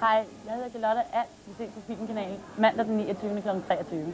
Hej, jeg hedder Charlotte Alt. Vi ses på Filmkanalen mandag den 29. kl. 23.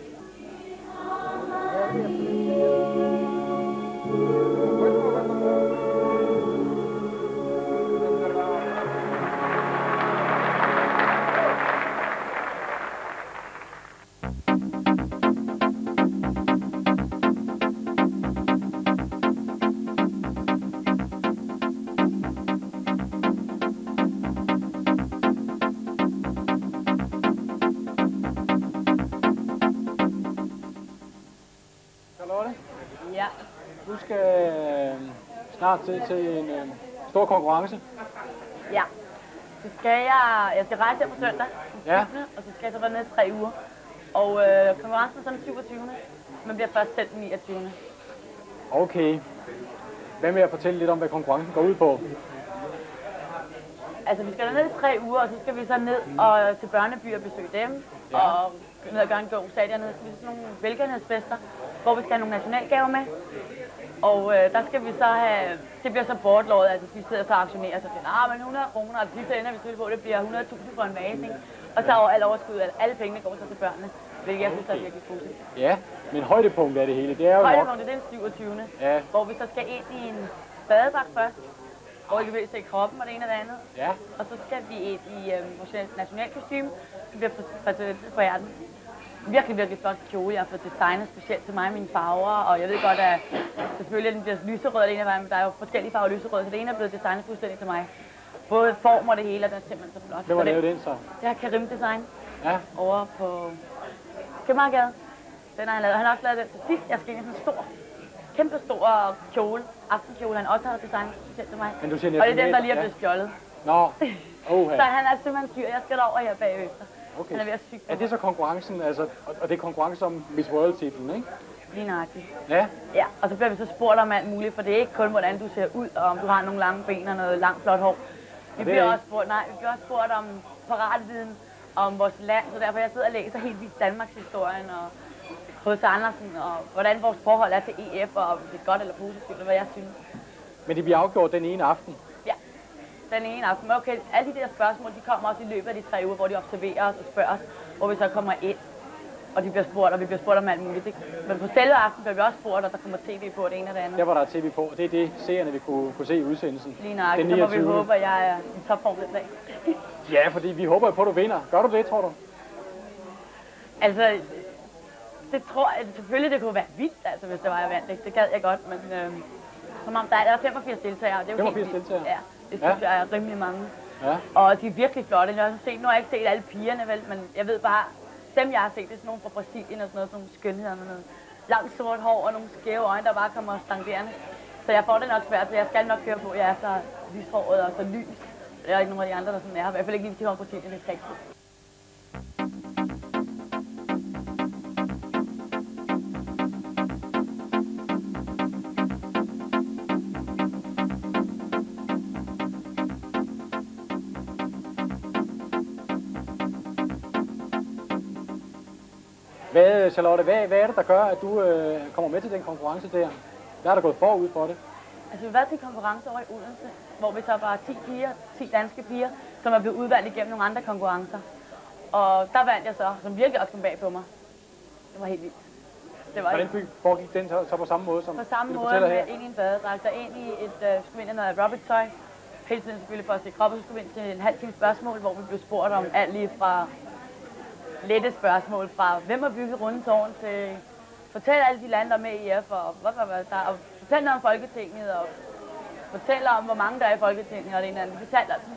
Charlotte? Ja. Du skal snart til en stor konkurrence. Ja. Så skal jeg skal rejse her på søndag, Ja. og så skal jeg så være nede i 3 uger. Og konkurrencen er så den 27. men bliver først sendt den 29. Okay. Hvad med at fortælle lidt om, hvad konkurrencen går ud på? Altså, vi skal ned i 3 uger, og så skal vi så ned og til børnebyer og besøge dem. Ja. Og ned og gøre en god sag dernede. Så vi sådan nogle velgørenhedsfester, hvor vi skal have nogle nationalgaver med. Og der skal vi så have, det bliver så bortlåret, altså vi sidder så og aktionerer, så finder, men 100 kroner, og det sidste ender vi selvfølgelig på, det bliver 100.000 for en vase, ikke? Og så over alt overskud, alle pengene går så til børnene, hvilket jeg synes er virkelig positivt. Ja, men højdepunkt af det hele, det er jo højdepunkt er den 27. Ja. Hvor vi så skal ind i en badedragt først, hvor vi vil se kroppen og det ene og det andet. Ja. Og så skal vi ind i vores nationalkostyme, som bliver præsenteret på hjerten. Virkelig, virkelig flot kjole. Jeg har fået designet specielt til mig og mine farver, og jeg ved godt, at selvfølgelig den bliver lyserød alene af vejen, men der er jo forskellige farver lyserød, så det ene er blevet designet fuldstændig til mig. Både form og det hele, og den er simpelthen så flot. Hvem har lavet den så? Det har Karim Design. Ja. Over på Købmagergade. Den har han lavet. Han har også lavet den til sidst. Jeg skal ind i sådan en stor, kæmpe stor kjole, aftenkjole, han også har designet specielt til mig. Men du siger og det er den, der lige er blevet stjålet. Nå. Så han er simpelthen syg. Jeg skal derover her bagefter. Okay. Han er ved at syge. Er det så konkurrencen, altså, og det er konkurrence om Miss World-titlen, ikke? Lige nøjagtigt. Ja. Ja, og så bliver vi så spurgt om alt muligt, for det er ikke kun, hvordan du ser ud, og om du har nogle lange ben og noget langt, flot hår. Vi bliver også spurgt om paratviden om vores land, så derfor jeg sidder og læser helt vildt Danmarks historien og H.C. Andersen, og hvordan vores forhold er til EF, og om det er godt eller positivt, og hvad jeg synes. Men det bliver afgjort den ene aften? Ja, den ene aften. Men okay, alle de der spørgsmål, de kommer også i løbet af de 3 uger, hvor de observerer os og spørger os, hvor vi så kommer ind. Og de bliver spurgt, og vi bliver spurgt om alt muligt. Men på selve aften bliver vi også spurgt, og der kommer tv på det ene og det andet. Der var der tv på, og det er det, seerne vil kunne se i udsendelsen. Lige nøjagtigt, så må vi håbe, at jeg er i topform den dag. Ja, fordi vi håber på, at du vinder. Gør du det, tror du? Altså, det tror jeg selvfølgelig, det kunne være vildt, altså, hvis det var jeg vandt. Det gad jeg godt, men som om der er 85 deltagere. Det er jo 85 deltagere? Ja, det synes jeg er rimelig mange. Ja. Og de er virkelig flotte. Nu har jeg ikke set alle pigerne, vel, men jeg ved bare, dem jeg har set, det er sådan nogle fra Brasilien og sådan noget, sådan nogle skønheder med noget langt sort hår og nogle skæve øjne, der bare kommer stangerende. Så jeg får det nok svært, så jeg skal nok køre på, at jeg er så lyshåret og så lys. Der er ikke nogen af de andre, der sådan er. I hvert fald ikke lige, hvis de kommer fra Brasilien, det er ikke. Charlotte, hvad er det, der gør, at du kommer med til den konkurrence der? Hvad er der gået forud for det? Altså, vi har været til konkurrence over i Odense, hvor vi så var 10 danske piger, som er blevet udvalgt igennem nogle andre konkurrencer. Og der vandt jeg så, som virkelig også kom bag på mig. Det var helt vildt. Hvordan foregik den så på samme måde, som på samme måde med ind i en badedragt, og ind i skulle ind i noget aerobic-tøj. Hele tiden selvfølgelig for at se kroppen, så skulle vi ind til en halv time spørgsmål, hvor vi blev spurgt om alt lige fra lette spørgsmål fra, hvem har bygget Rundetårn til fortæl alle de lande, der er med i EF, og fortæl noget om Folketinget, og fortæl om, hvor mange der er i Folketinget, og det ene andet.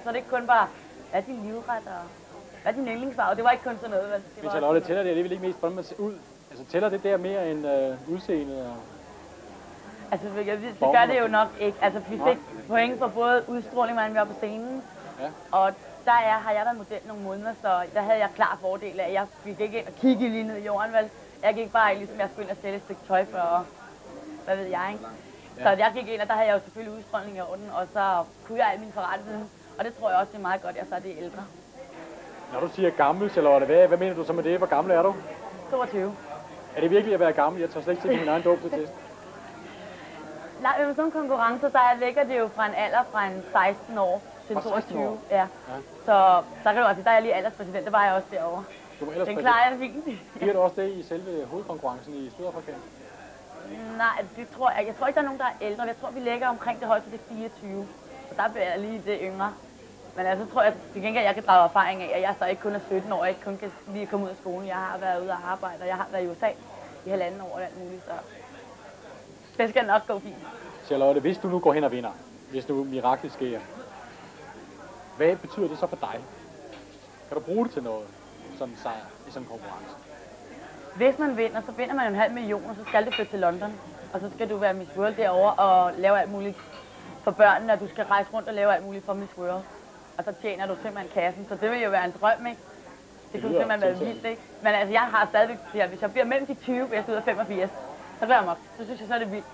Så det ikke kun bare, hvad er din livret, og hvad er din yndlingsfarve? Det var ikke kun sådan noget, vel? Men Charlotte, tæller det alligevel ikke mest, hvordan man ser ud? Altså, tæller det der mere end udseendet? Og altså, det gør det jo nok ikke. Altså, vi fik point for både udstråling, hvordan vi var på scenen, og der har jeg været model nogle måneder, så der havde jeg klar fordel af, at jeg fik ikke ind og kigge lige ned i jorden, vel? Jeg gik bare ind, ligesom jeg skulle ind og stille et stykke tøj for, hvad ved jeg, ikke? Så jeg gik ind, og der havde jeg jo selvfølgelig udstråling i orden, og så kunne jeg al min forretning, og det tror jeg også, det er meget godt, jeg så er det ældre. Når du siger gammel, Charlotte, hvad mener du så med det? Hvor gammel er du? 22. Er det virkelig at være gammel? Jeg tager slet ikke til min egen dåbsatest. Nej, med sådan nogle konkurrencer, der ligger det jo fra en alder fra en 16 år til Og 16 22. år. Ja. Så der kan du altså, der er jeg lige alderspræsident, der var jeg også derovre. Du var ellers Den klarer jeg fint. Bliver du også det i selve hovedkonkurrencen i Sydafrika? Nej, det tror jeg. Jeg tror ikke, der er nogen, der er ældre. Jeg tror, vi ligger omkring det højeste, det er 24. Og der bliver jeg lige det yngre. Men altså, tror jeg til gengæld, jeg kan drage erfaring af, at jeg så ikke kun er 17 år, og ikke kun kan lige komme ud af skolen. Jeg har været ude og arbejde, og jeg har været i USA i 1,5 år og alt muligt, så det skal nok gå fint. Charlotte, hvis du nu går hen og vinder, hvis nu miraklet sker, hvad betyder det så for dig? Kan du bruge det til noget, sådan en sejr i sådan en konkurrence? Hvis man vinder, så vinder man 500.000, og så skal det flytte til London. Og så skal du være Miss World derovre og lave alt muligt for børnene, og du skal rejse rundt og lave alt muligt for Miss World. Og så tjener du simpelthen kassen, så det vil jo være en drøm, ikke? Det kunne simpelthen være vildt, ikke? Men altså, jeg har stadigvæk det her, hvis jeg bliver mellem de 20, og jeg skal ud af 85, så gør jeg mig op. Så synes jeg, så er det vildt.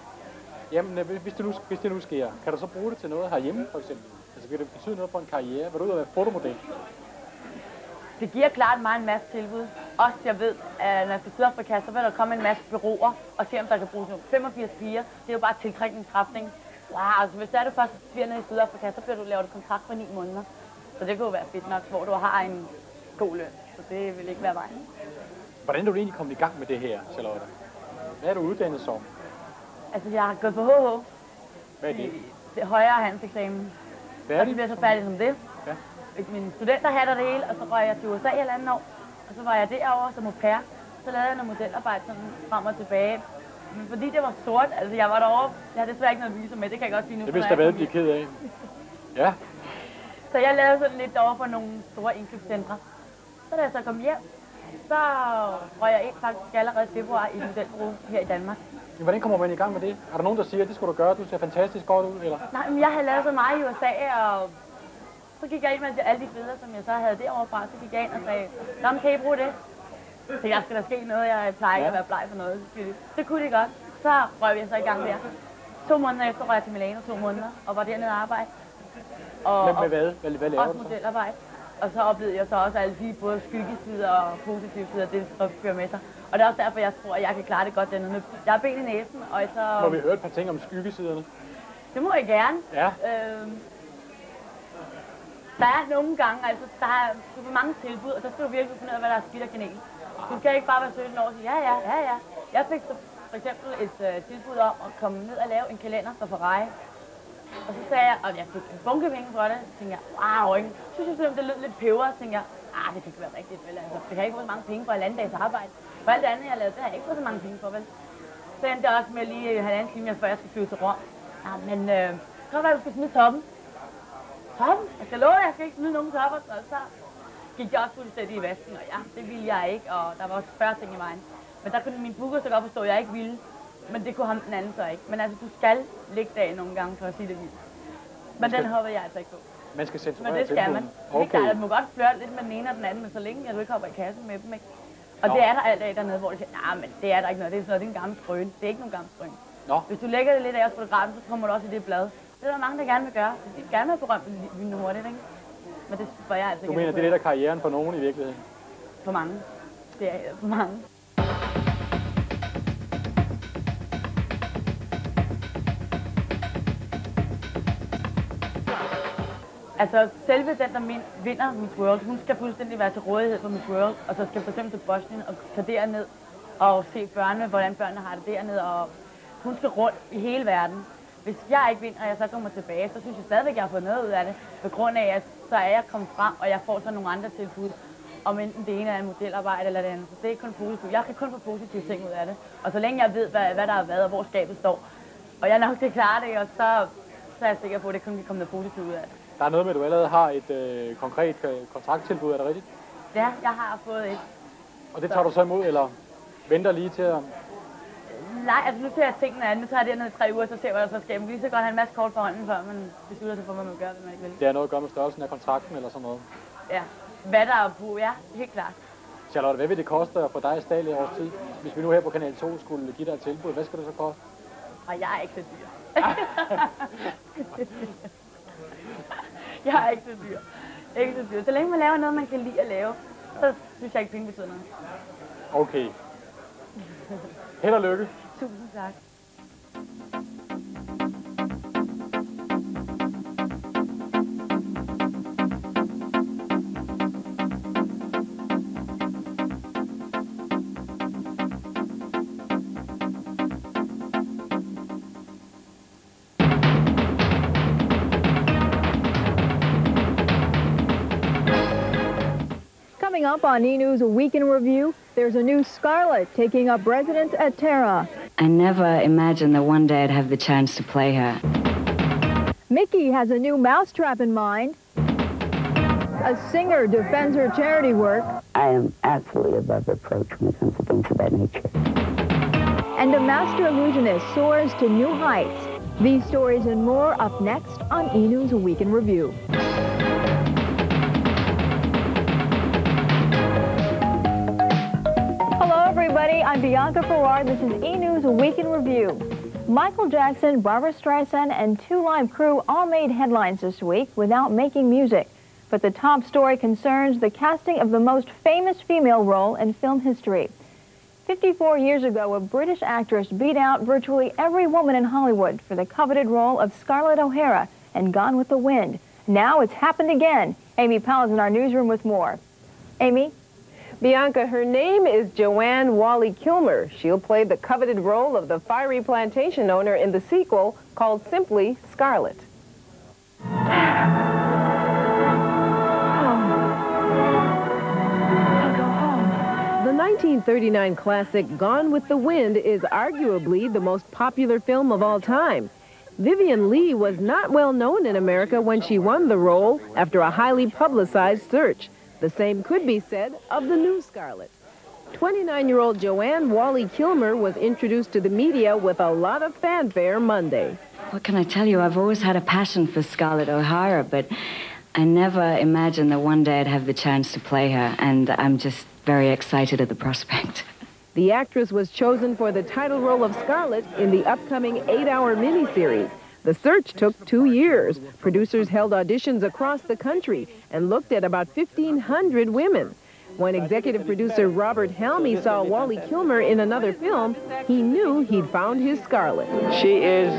Jamen, hvis det nu sker, kan du så bruge det til noget herhjemme, for eksempel? Altså, vil det betyde noget for en karriere? Vil du ud og være fotomodel? Det giver klart mig en masse tilbud. Også jeg ved, at når jeg skal til Sydafrika, så vil der komme en masse bureauer og se, om der kan bruges nogle 85 piger. Det er jo bare tiltrækningskraft, ikke? Wow, altså hvis du først bliver nede i Sydafrika, så bliver du lavet et kontrakt for 9 måneder. Så det kunne jo være fedt nok, hvor du har en god løn. Så det vil ikke være vejen. Hvordan er du egentlig kommet i gang med det her, Charlotte? Hvad er du uddannet som? Altså, jeg har gået på HH. Hvad er det? Det højere handelseksamen. Hvad er det? Og så bliver jeg så færdig som det. Ja. Min studenterhat og det hele, og så røg jeg til USA i 1,5 år. Og så var jeg derovre som au pair. Så lavede jeg noget modelarbejde sådan frem og tilbage. Men fordi det var sort, altså jeg var derovre, jeg havde desværre ikke noget visum med, det kan jeg godt sige nu. Det vidste jeg hvad, blive ked af. Ja. Så jeg lavede sådan lidt derovre for nogle store indkøbscentre. Så da jeg så kom hjem, så røg jeg ind faktisk allerede i februar i et modelbureau her i Danmark. Men hvordan kommer man i gang med det? Er der nogen, der siger, at det skulle du gøre, du ser fantastisk godt ud, eller? Nej, men jeg havde lavet så meget i USA, og så gik jeg ind med alle de billeder, som jeg så havde derovre fra, så gik jeg ind og sagde, nå, men kan I bruge det? Så jeg skal der ske noget, jeg plejer ikke at være bleg for noget. Det kunne de godt. Så røg jeg så i gang der. 2 måneder efter røg jeg til Milano, 2 måneder, og var dernede og arbejde. Og med hvad laver også du så? modelarbejde. Og så oplevede jeg så også alle de både skyggesider og positive sider, det fører med sig. Og det er også derfor, jeg tror, at jeg kan klare det godt dernede. Jeg har ben i næsen, og så... Må vi høre et par ting om skyggesiderne? Det må jeg gerne. Ja. Der er nogle gange, altså der er for mange tilbud, og der skal du virkelig finde ud af, hvad der er skidt og kanel. Du kan ikke bare være 17 år og sige, ja. Jeg fik så for eksempel et tilbud om at komme ned og lave en kalender for Ferrari. Og så sagde jeg, og jeg fik en bunke penge for det, så tænkte jeg, wow, ikke? Så synes jeg simpelthen, det lød lidt peber, så tænkte jeg, det kan ikke være rigtigt, vel? Altså, det kan ikke få så mange penge for 1,5 dags arbejde. For alt det andet, jeg lavede, det har jeg ikke fået så mange penge for, vel? Så endte det også med lige 1,5 time, før jeg skulle flyve til Rom. Ja, men så var du skal smide toppen. Toppen? Jeg skal love dig, jeg skal ikke smide nogen topper. Og så gik jeg også fuldstændig i vasken, og ja, det ville jeg ikke, og der var også 40 ting i vejen. Men der kunne min booker så godt forstå, at jeg ikke ville. Men det kunne ham den anden så ikke. Men altså, du skal ligge der nogle gange for at sige det vildt. Men den hopper jeg altså ikke på. Man skal censurere men det skal man. Okay. Det er klart, at du må godt flirte lidt med den ene og den anden, men så længe at du ikke hopper i kassen med dem, ikke? Og det er der alt af dernede, hvor de siger, nej, men det er der ikke noget. Det er sådan noget, det er en gammel skrøn. Det er ikke nogen gammel skrøn. Hvis du lægger det lidt af os fotografen, så kommer du også i det blad. Det er der mange, der gerne vil gøre. De vil gerne være berømt lynende hurtigt, ikke? Men det får jeg altså ikke. Du mener, det er lidt af karrieren for nogen i virkeligheden? For mange. Det er for mange. Altså, selve den, der vinder Miss World, hun skal fuldstændig være til rådighed for Miss World, og så skal for eksempel til Bosnien og tage derned og se børnene, hvordan børnene har det dernede, og hun skal rundt i hele verden. Hvis jeg ikke vinder, og jeg så kommer tilbage, så synes jeg stadigvæk, at jeg har fået noget ud af det, på grund af, at så er jeg kommet frem, og jeg får så nogle andre tilbud, om enten det ene er en modelarbejde eller det andet. Så det er kun positivt. Jeg kan kun få positive ting ud af det. Og så længe jeg ved, hvad der har været, og hvor skabet står, og jeg nok skal klare det, og så er jeg sikker på, at det kun kan komme noget positivt ud af det. Der er noget med, at du allerede har et konkret kontrakttilbud, er det rigtigt? Ja, jeg har fået et. Og det tager du så imod, eller venter lige til at... Nej, altså nu ser jeg tingene an. Nu tager jeg det ned i 3 uger, så ser jeg, hvad der så sker. Man kan lige så godt have en masse kort for hånden, før man beslutter sig for, hvad man gør, hvad man ikke vil. Det er noget at gøre med størrelsen af kontrakten, eller sådan noget? Ja. Hvad der er på, ja, helt klart. Charlotte, hvad vil det koste for dig i Stal i års tid? Hvis vi nu her på Kanal 2 skulle give dig et tilbud, hvad skal det så koste? Og jeg er ikke så dyr. Jeg er ikke så dyr. Ikke så dyr. Så længe man laver noget, man kan lide at lave, så synes jeg ikke, penge betyder noget. Okay. Held og lykke. Tusind tak. Coming up on E! News A Week in Review, there's a new Scarlett taking up residence at Terra. I never imagined that one day I'd have the chance to play her. Mickey has a new mousetrap in mind. A singer defends her charity work. I am absolutely above reproach when it comes to things of that nature. And a master illusionist soars to new heights. These stories and more up next on E! News A Week in Review. Hello, everybody. I'm Bianca Farrar. This is E! News A Week in Review. Michael Jackson, Barbra Streisand, and Two Live Crew all made headlines this week without making music. But the top story concerns the casting of the most famous female role in film history. 54 years ago, a British actress beat out virtually every woman in Hollywood for the coveted role of Scarlett O'Hara in Gone with the Wind. Now it's happened again. Amy Powell is in our newsroom with more. Amy? Bianca, her name is Joanne Whalley-Kilmer. She'll play the coveted role of the fiery plantation owner in the sequel called simply Scarlett. The 1939 classic Gone with the Wind is arguably the most popular film of all time. Vivien Leigh was not well known in America when she won the role after a highly publicized search. The same could be said of the new Scarlett. 29-year-old Joanne Whalley-Kilmer was introduced to the media with a lot of fanfare Monday. What can I tell you? I've always had a passion for Scarlett O'Hara, but I never imagined that one day I'd have the chance to play her, and I'm just very excited at the prospect. The actress was chosen for the title role of Scarlett in the upcoming 8-hour miniseries. The search took 2 years. Producers held auditions across the country and looked at about 1,500 women. When executive producer Robert Helmy saw Whalley-Kilmer in another film, he knew he'd found his Scarlett. She is,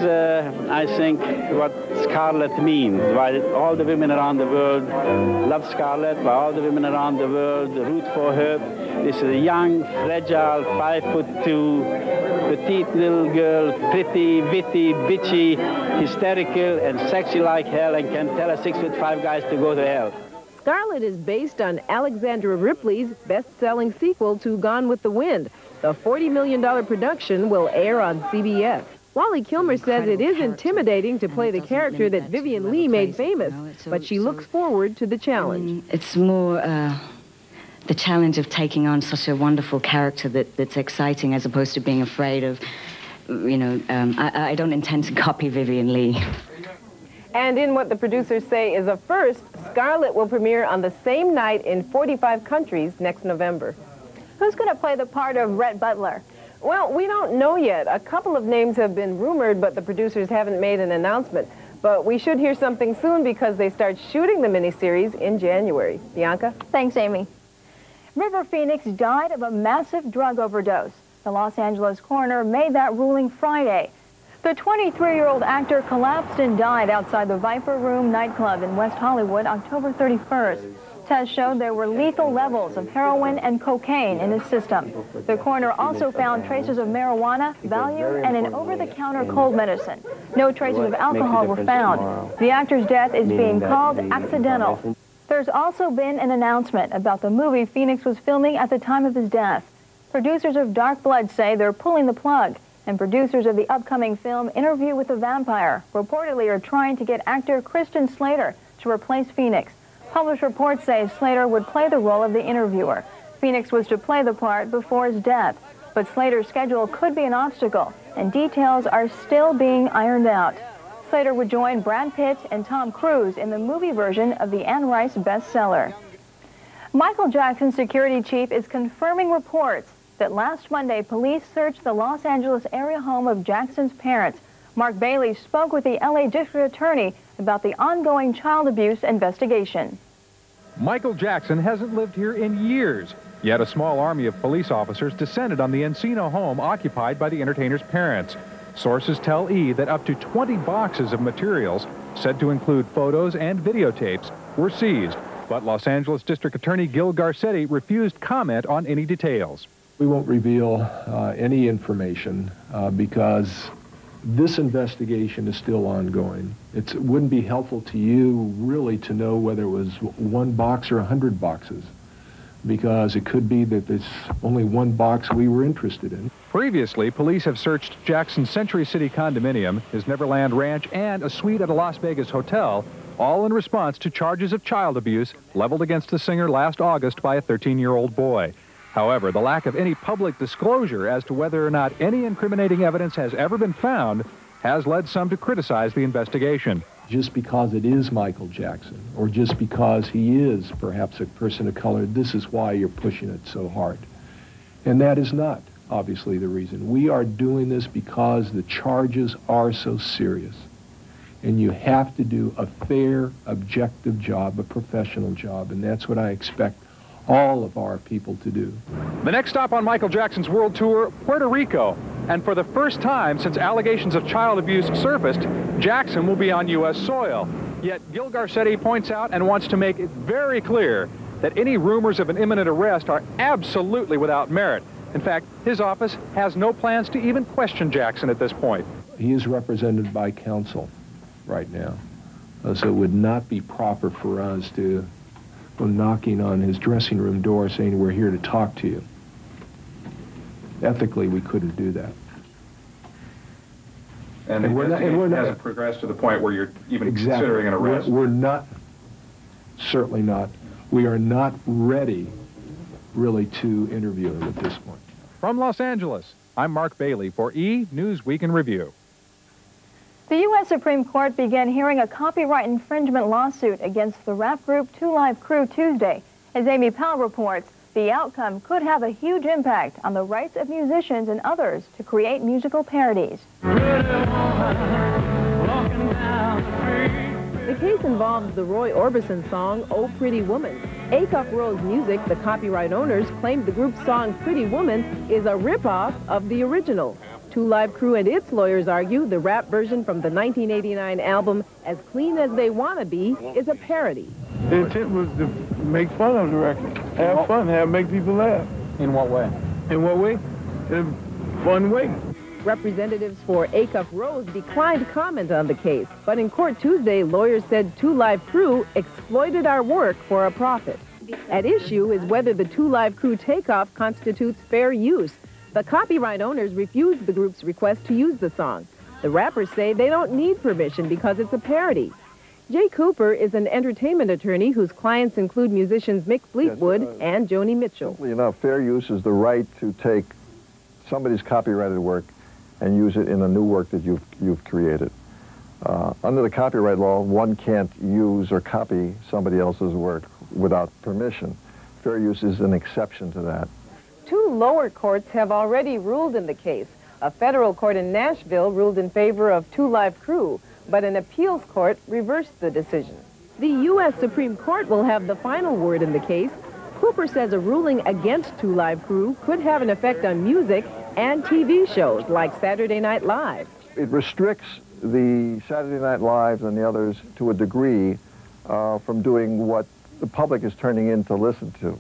I think, what Scarlett means. Why all the women around the world love Scarlett, why all the women around the world root for her. This is a young, fragile, 5'2", petite little girl, pretty, witty, bitchy, hysterical, and sexy like hell, and can tell a 6'5" guys to go to hell. Scarlett is based on Alexandra Ripley's best-selling sequel to Gone with the Wind. The $40 million production will air on CBS. Whalley-Kilmer says it is intimidating to play the character that Vivien Leigh made famous, but she looks forward to the challenge. It's more the challenge of taking on such a wonderful character that's exciting as opposed to being afraid of, I don't intend to copy Vivien Leigh. And in what the producers say is a first, Scarlett will premiere on the same night in 45 countries next November. Who's going to play the part of Rhett Butler? Well, we don't know yet. A couple of names have been rumored, but the producers haven't made an announcement. But we should hear something soon because they start shooting the miniseries in January. Bianca? Thanks, Amy. River Phoenix died of a massive drug overdose. The Los Angeles coroner made that ruling Friday. The 23-year-old actor collapsed and died outside the Viper Room nightclub in West Hollywood October 31st. Tests showed there were lethal levels of heroin and cocaine in his system. The coroner also found traces of marijuana, Valium, and an over-the-counter cold medicine. No traces of alcohol were found. The actor's death is being called accidental. There's also been an announcement about the movie Phoenix was filming at the time of his death. Producers of Dark Blood say they're pulling the plug. And producers of the upcoming film Interview with the Vampire reportedly are trying to get actor Christian Slater to replace Phoenix. Published reports say Slater would play the role of the interviewer. Phoenix was to play the part before his death, but Slater's schedule could be an obstacle, and details are still being ironed out. Slater would join Brad Pitt and Tom Cruise in the movie version of the Anne Rice bestseller. Michael Jackson's security chief is confirming reports that last Monday, police searched the Los Angeles area home of Jackson's parents. Mark Bailey spoke with the LA District Attorney about the ongoing child abuse investigation. Michael Jackson hasn't lived here in years, yet a small army of police officers descended on the Encino home occupied by the entertainer's parents. Sources tell E! That up to 20 boxes of materials, said to include photos and videotapes, were seized, but Los Angeles District Attorney Gil Garcetti refused comment on any details. We won't reveal any information because this investigation is still ongoing. It wouldn't be helpful to you really to know whether it was 1 box or 100 boxes because it could be that there's only one box we were interested in. Previously, police have searched Jackson's Century City condominium, his Neverland Ranch, and a suite at a Las Vegas hotel, all in response to charges of child abuse leveled against the singer last August by a 13-year-old boy. However, the lack of any public disclosure as to whether or not any incriminating evidence has ever been found has led some to criticize the investigation. Just because it is Michael Jackson, or just because he is perhaps a person of color, this is why you're pushing it so hard. And that is not, obviously, the reason. We are doing this because the charges are so serious. And you have to do a fair, objective job, a professional job, and that's what I expect all of our people to do. The next stop on Michael Jackson's world tour, Puerto Rico. And for the first time since allegations of child abuse surfaced, Jackson will be on U.S. soil. Yet Gil Garcetti points out and wants to make it very clear that any rumors of an imminent arrest are absolutely without merit. In fact, his office has no plans to even question Jackson at this point. He is represented by counsel right now, so it would not be proper for us to go knocking on his dressing room door saying, "We're here to talk to you." Ethically, we couldn't do that. And the investigation hasn't progressed to the point where you're even considering an arrest? We're not, certainly not. We are not ready, really, to interview him at this point. From Los Angeles, I'm Mark Bailey for E! News Week in Review. The U.S. Supreme Court began hearing a copyright infringement lawsuit against the rap group 2 Live Crew Tuesday. As Amy Powell reports, the outcome could have a huge impact on the rights of musicians and others to create musical parodies. The case involves the Roy Orbison song, Oh Pretty Woman. Acuff Rose Music, the copyright owners, claimed the group's song Pretty Woman is a ripoff of the original. 2 Live Crew and its lawyers argue the rap version from the 1989 album, As Clean as They Wanna Be, is a parody. The intent was to make fun of the record, have fun, make people laugh. In what way? In what way? In a fun way. Representatives for Acuff Rose declined comment on the case, but in court Tuesday, lawyers said 2 Live Crew exploited our work for a profit. At issue is whether the 2 Live Crew takeoff constitutes fair use. The copyright owners refused the group's request to use the song. The rappers say they don't need permission because it's a parody. Jay Cooper is an entertainment attorney whose clients include musicians Mick Fleetwood and Joni Mitchell. Simply enough, fair use is the right to take somebody's copyrighted work and use it in a new work that you've created. Under the copyright law, one can't use or copy somebody else's work without permission. Fair use is an exception to that. 2 lower courts have already ruled in the case. A federal court in Nashville ruled in favor of 2 Live Crew, but an appeals court reversed the decision. The U.S. Supreme Court will have the final word in the case. Cooper says a ruling against 2 Live Crew could have an effect on music and TV shows like Saturday Night Live. It restricts the Saturday Night Lives and the others to a degree from doing what the public is turning in to listen to,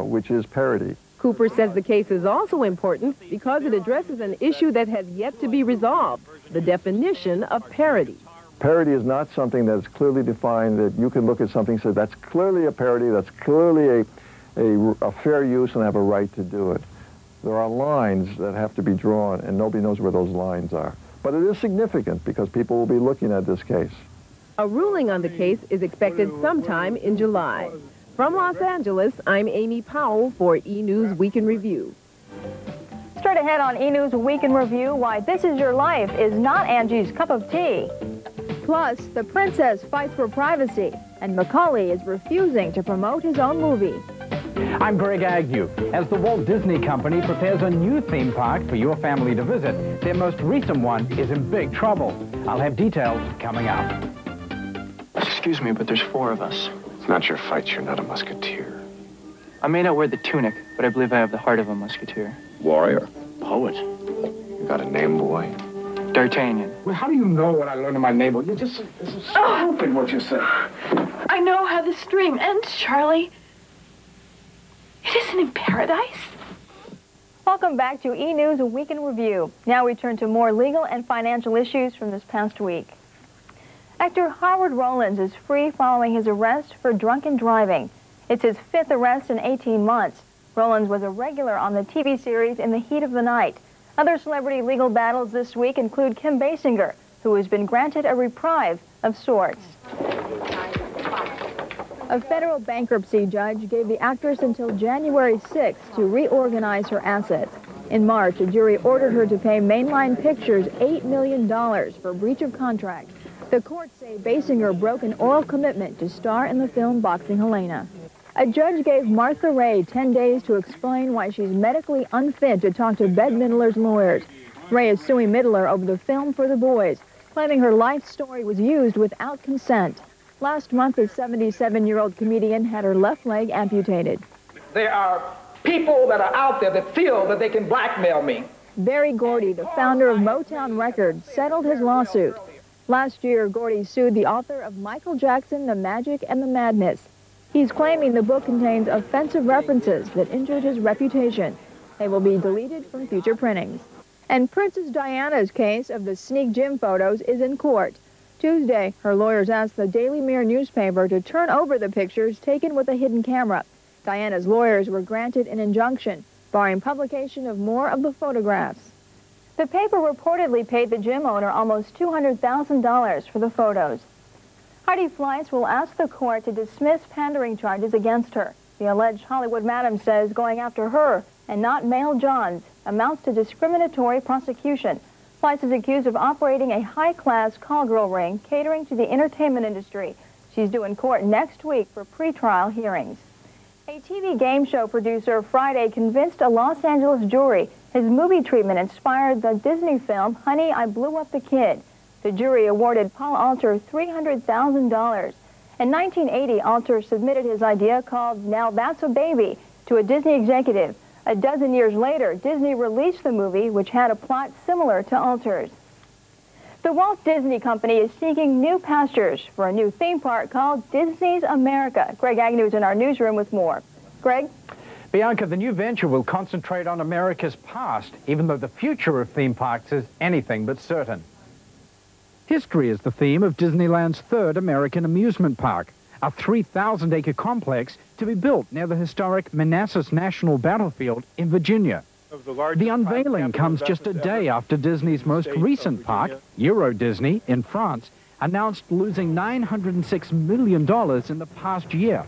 which is parody. Cooper says the case is also important because it addresses an issue that has yet to be resolved, the definition of parody. Parody is not something that's clearly defined, that you can look at something and say, that's clearly a parody, that's clearly a fair use and have a right to do it. There are lines that have to be drawn, and nobody knows where those lines are. But it is significant because people will be looking at this case. A ruling on the case is expected sometime in July. From Los Angeles, I'm Amy Powell for E! News Week in Review. Straight ahead on E! News Week in Review, why This Is Your Life is not Angie's cup of tea. Plus, the princess fights for privacy, and Macaulay is refusing to promote his own movie. I'm Greg Agnew. As the Walt Disney Company prepares a new theme park for your family to visit, their most recent one is in big trouble. I'll have details coming up. Excuse me, but there's 4 of us. It's not your fight. You're not a musketeer. I may not wear the tunic, but I believe I have the heart of a musketeer. Warrior. Poet. You got a name, boy? D'Artagnan. Well, how do you know what I learned in my neighborhood? You're just stupid what you say. I know how this dream ends, Charlie. It isn't in paradise. Welcome back to E! News, a Week in Review. Now we turn to more legal and financial issues from this past week. Actor Howard Rollins is free following his arrest for drunken driving. It's his 5th arrest in 18 months. Rollins was a regular on the TV series In the Heat of the Night. Other celebrity legal battles this week include Kim Basinger, who has been granted a reprieve of sorts. A federal bankruptcy judge gave the actress until January 6th to reorganize her assets. In March, a jury ordered her to pay Mainline Pictures $8 million for breach of contract. The courts say Basinger broke an oral commitment to star in the film Boxing Helena. A judge gave Martha Ray 10 days to explain why she's medically unfit to talk to Bette Midler's lawyers. Ray is suing Midler over the film For the Boys, claiming her life story was used without consent. Last month, the 77-year-old comedian had her left leg amputated. There are people that are out there that feel that they can blackmail me. Berry Gordy, the founder of Motown Records, settled his lawsuit. Last year, Gordy sued the author of Michael Jackson, The Magic and the Madness. He's claiming the book contains offensive references that injured his reputation. They will be deleted from future printings. And Princess Diana's case of the sneak gym photos is in court. Tuesday, her lawyers asked the Daily Mirror newspaper to turn over the pictures taken with a hidden camera. Diana's lawyers were granted an injunction, barring publication of more of the photographs. The paper reportedly paid the gym owner almost $200,000 for the photos. Heidi Fleiss will ask the court to dismiss pandering charges against her. The alleged Hollywood madam says going after her and not male Johns amounts to discriminatory prosecution. Fleiss is accused of operating a high-class call-girl ring catering to the entertainment industry. She's due in court next week for pretrial hearings. A TV game show producer Friday convinced a Los Angeles jury his movie treatment inspired the Disney film Honey, I Blew Up the Kid. The jury awarded Paul Alter $300,000. In 1980, Alter submitted his idea called Now That's a Baby to a Disney executive. A dozen years later, Disney released the movie, which had a plot similar to Alter's. The Walt Disney Company is seeking new pastures for a new theme park called Disney's America. Greg Agnew is in our newsroom with more. Greg? Bianca, the new venture will concentrate on America's past, even though the future of theme parks is anything but certain. History is the theme of Disneyland's third American amusement park, a 3,000-acre complex to be built near the historic Manassas National Battlefield in Virginia. The unveiling comes just a day after Disney's most recent park, Euro Disney, in France, announced losing $906 million in the past year.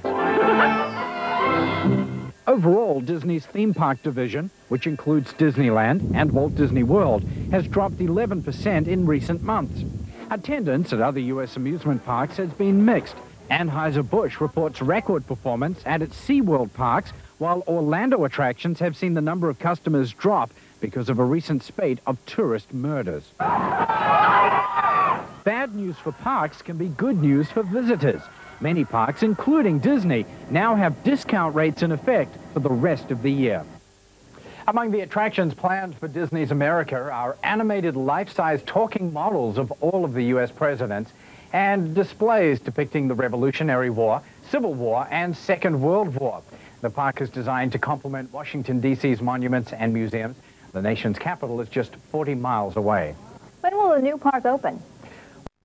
Overall, Disney's theme park division, which includes Disneyland and Walt Disney World, has dropped 11% in recent months. Attendance at other U.S. amusement parks has been mixed. Anheuser-Busch reports record performance at its SeaWorld parks, while Orlando attractions have seen the number of customers drop because of a recent spate of tourist murders. Bad news for parks can be good news for visitors. Many parks, including Disney, now have discount rates in effect for the rest of the year. Among the attractions planned for Disney's America are animated life-size talking models of all of the U.S. presidents and displays depicting the Revolutionary War, Civil War, and Second World War. The park is designed to complement Washington, D.C.'s monuments and museums. The nation's capital is just 40 miles away. When will the new park open?